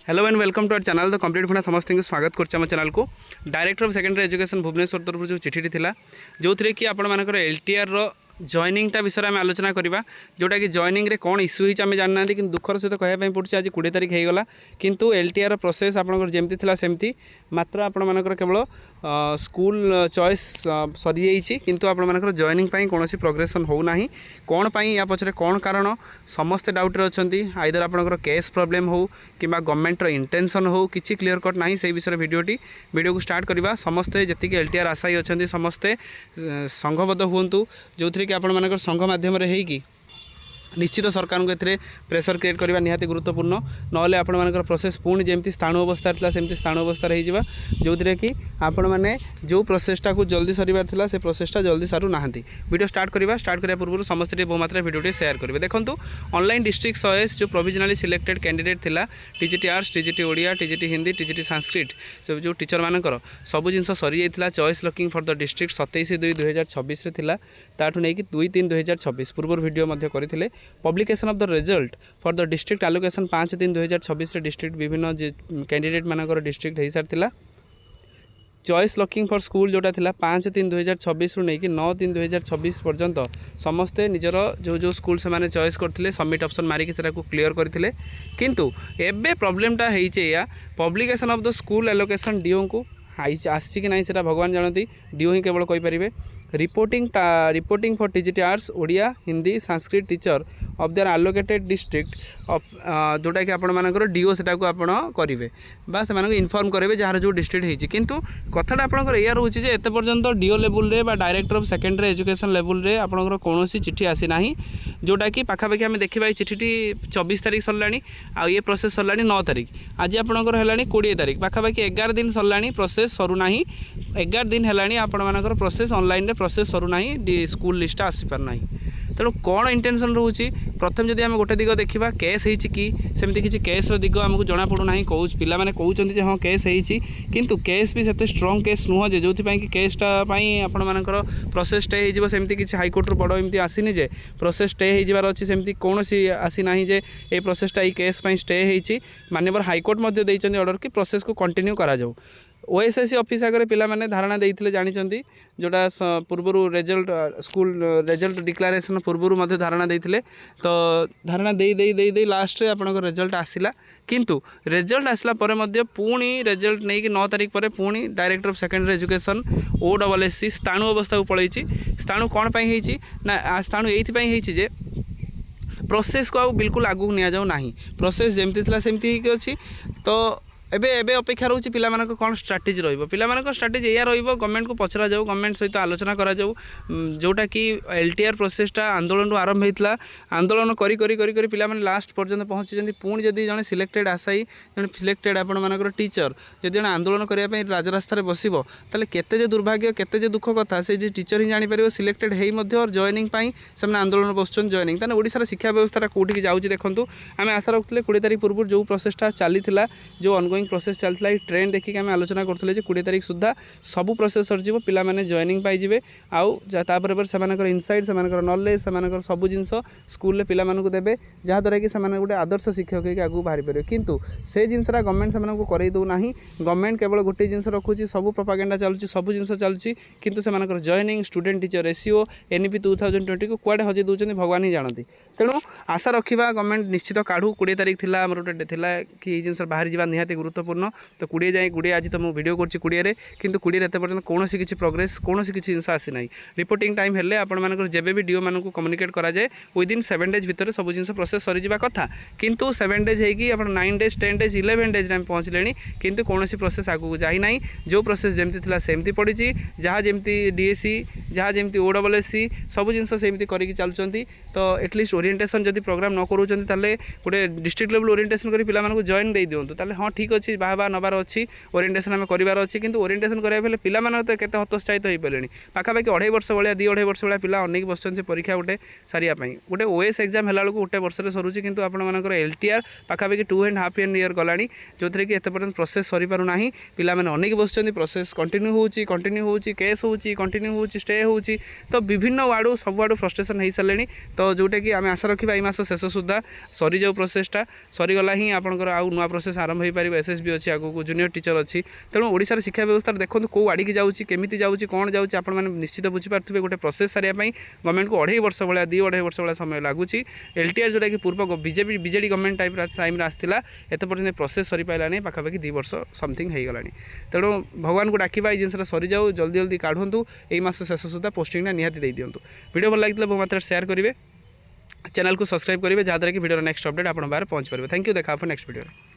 Hello and welcome to our channel the complete funda समस्त को स्वागत करम चैनल को director of secondary education Bhubaneswar तरफ जो चिठी थी जो थे कि आपर एलटीआर जॉइनिंगटा विषय में आलोचना करवा जोटा कि जॉइनिंग रे कौन इश्यू होती आम जानना कि दुखर सहित कहवाई पड़े आज 20 तारीख होगला किंतु एलटीआर प्रोसेस आपंकर जमती था सेमती मात्र आपर केवल स्कूल चॉइस सरी जाइए किंतु आपर जॉइनिंग कौन प्रोग्रेसन होना कौन या पचर कौन कारण समस्ते डाउट अच्छा आइदर आपंकर केस प्रोब्लेम हो कि गवर्नमेंटर इंटेंशन हो किसी क्लीयर कट ना से विषय वीडियो को स्टार्ट करवा समस्ते जी एलटीआर आशायी अच्छा समस्ते संघबद्ध हूँ जो कि आपण संघ मध्यम निश्चित सरकार को ए प्रेसर क्रिएट करने निहाती गुरुत्वपूर्ण ना आपर प्रोसेस पुणी जमी स्थाणु अवस्था सेमती स्थाणु अवस्था हो जो थे कि आपण मैंने जो प्रोसेसटा को जल्दी सर से प्रोसेसटा जल्दी सारू ना वीडियो स्टार्ट करने पूर्व समस्त बहु मात्रा वीडियो शेयर करेंगे देखो ऑनलाइन डिस्ट्रिक्ट चॉइस जो प्रोविजनली सिलेक्टेड कैंडिडेट थिला TGT arts TGT Odia TGT Hindi TGT Sanskrit जो टीचर मानकर सब जिन सरी जाता choice locking for the district 27/2/2026 थिला ताठू नहीं कि 2/3/2026 पूर्व वीडियो करते publication of the result for the district allocation 5/3/2026 district विभिन्न कैंडिडेट मानकर डिस्ट्रिक्ट हो सारी चॉइस लॉकिंग फॉर स्कूल जोटा थिला 5/3/2026 नहीं कि 9/3/2026 पर्यंत समस्ते निजर जो जो स्कूल से माने चॉइस करथिले सबमिट ऑप्शन मारिक सेटा को क्लियर करथिले किंतु एबे प्रॉब्लमटा हेइचे या publication of the school allocation DO को आसी कि नहीं से भगवान जानती डीओ ही केवल कहींपर reporting for TGT arts Odia Hindi Sanskrit teacher of their allocated district of जोटा कि आपर डीओ सेटा को आपण करेंगे से इनफॉर्म करेंगे जार जो डिस्ट्रिक्ट होती किंतु कथाटा आपंकर या रोचे एत पर्यंत डीओ लेवल रे director of secondary education level रे आपंकर कौन चिठी आसी ना जोटा कि पाखापाखि आम देखा चिठी 24 तारीख सरलानी आ ये प्रोसेस सरलानी 9 तारीख आज आपंकर है 20 तारीख पाखापाखि 11 दिन सरलानी प्रोसेस सरुना 11 दिन है आपर प्रोसेस ऑनलाइन प्रोसेस सरुना स्कूल लिस्ट आसीपारना तेणु कौन इंटेंशन रोचे प्रथम जदि आम गोटे दिग देखा केस होमती किसी केस दिग आमको जना पड़ूना कौ पिला माने कहते हाँ केस होती किंतु केस भी से स्ट्रंग केस नुह जो कि केसटा आपर प्रोसेस स्टे होमती किसी हाईकोर्ट बड़ एमती आसनी जे प्रोसेस स्टे होबार अच्छी सेमती कौन आसी ना जे ये प्रोसेसटा ये केस स्टे होती माननीय हाईकोर्ट देते ऑर्डर कि प्रोसेस को कंटिन्यू करा जाऊ ओएसएससी ऑफिस आगे पिला माने धारणा देते जानते जोटा पूर्वर रिजल्ट स्कूल रिजल्ट डिक्लेरेशन पूर्व धारणा देते तो धारणा दे दे दे दे लास्ट रे आपन रिजल्ट आसला किंतु रिजल्ट आसला परे मध्य पुणी रिजल्ट नहीं कि 9 तारीख पर पुणी director of secondary education OSSC स्थाणु अवस्था को पलैची स्थाणु कौन पाई ना स्थाणु ये प्रोसेस को बिल्कुल आगू नि जाऊ ना प्रोसेस जमती थी सेमती अच्छी तो एबे एबे अपेक्षा रोचे पिला मानक कौन स्ट्राटेजी पिला मानक स्ट्राटेजी या गवर्नमेंट को पचरा जाऊ गवर्नमेंट सहित आलोचना करा जाऊ जोटा कि एलटीआर प्रोसेसटा आंदोलन आरंभ होता आंदोलन करी करी करी करी पिला माने लास्ट पर्यंत पहुँची पुणी जदि जड़े सिलेक्टेड आशायी जड़े सिलेक्टेड आपण मानकर टीचर जदि जड़े आंदोलन करने राजरास्तार बसब ताले केते जे दुर्भाग्य केते जे दुख कथा से टीचर ही जापर सिलेक्टेड हो जॉइनिंग से आंदोलन बसुन जॉइनिंग ताने ओडिशार शिक्षा व्यवस्था कौटी जाऊँगी देखूँ आम आशा रखुले 20 तारीख पूर्व जो प्रोसेसटा चली जो ऑनगोइंग प्रोसेस चलता है ट्रेंड देखिए आम आलोचना करते 20 तारीख सुधा सबू प्रोसेस सरजिव पिला माने जॉइनिंग पाइबे आउपर से इनसाइट से नॉलेज से सबू जिन स्कूल पिला मानक देवे जहाँद्वारा कि गोटे आदर्श शिक्षक होकर आगू बाहरी पारे किंतु से जिनसा गवर्नमेंट से करई दौना गवर्नमेंट केवल गोटे जिन रखुच्छी सब प्रोपागेंडा चलुच्छी सब जिन चलुच्छी किंतु से joining student teacher ratio NEP 2020 को कुआडे हजे दूसरी भगवान ही जानती तेणु आशा रखा गवर्नमेंट निश्चित काढ़ू 20 तारीख थी आम गोटे कि जिन बाहरी जावा निहाती गुरुत्वपूर्ण तो 20 जाए 20 आज तो मुझे वीडियो कर 20 किंतु 20 एत पर्यटन कौन किसी प्रोग्रेस कौन किसी जिन आसी ना रिपोर्टिंग टाइम हेल्ले आपर जब भी डीओ मानक कम्युनिकेट कराए विदिन 7 डेज भितर सब जिन प्रोसेस सरीजा कथा किंतु 7 डेज होगी 9 डेज 10 डेज 11 डेज में पहुँचले किंतु कौन प्रोसेस आगू जाना जो प्रोसेस जमती थी सेमती पड़ी जहाँ जमती DSC जहाँ जमती OSSC सब जिन सेमती करके चलुँच तो एटलिस्ट ओरिएंटेशन जब प्रोग्राम न करूँ गोटे डिस्ट्रिक्ट लेवल ओरिएंटेशन कर पिला जॉइन दे दिंतु ताले हाँ ठीक अच्छी बाहा नबार अच्छी ओरिएंटेशन आम करार अच्छी कि ओरिएंटेशन कराया पिला तो केते हतोत्साहित हो पारे पाखापाखि 2.5 वर्ष भाया 2.5 वर्ष भाया पिला अनेक बस परीक्षा गोटे सारियापाई गोटे ओएस एग्जाम है गोटे वर्ष सरुची कि आपर एलटीआर पाखापाखि 2.5 ईयर गला जो थी कि एत पर्यटन प्रोसेस सरी पार ना पिला अनेक बस प्रोसेस कंटिन्यू हो केस हो कंटिन्यू हो स्टे हो तो विभिन्न वार्ड सब आड़ फ्रस्ट्रेशन हो सारे तो जोटा कि आम आशा रखा मस शेष सुधा सरी जाऊ प्रोसेसटा सरीगला ही आपंकर आउ नुआ प्रोसेस आरंभ हो पार एसएसबी अच्छी आगू जूनियर टीचर अच्छी तेणु ओडिशार शिक्षा व्यवस्था देखो कौ आड़ की जाऊँगी केमी जाऊँगी कौन जाऊँगी आप निश्चित बुझीपारे गोटे प्रोसेस सारियापाई गवर्नमेंट को 2.5 वर्ष भाया 2.5 वर्ष भाया समय लगुच एलटीआर जोटा कि पूर्व बीजेडी गवर्नमेंट टाइम आसाला एत पर्यटन प्रोसेस सरी पारा नहीं पाखापाखि 2 वर्ष समथिंग हो गला तेणु भगवान को डाकिबा ये जिनसा सरी जाऊ जल्दी जल्दी काढ़ु यही मास शेष सुधा पोस्टिंगटा निहाती दे दिंतु वीडियो भल लगी बहुत मात्रा शेयर करेंगे चैनल को सब्सक्राइब करेंगे जहाँद्वारा कि वीडियो नेक्स्ट अपडेट आप बाहर पहुँच पारे थैंक यू देखा नेक्स्ट वीडियो।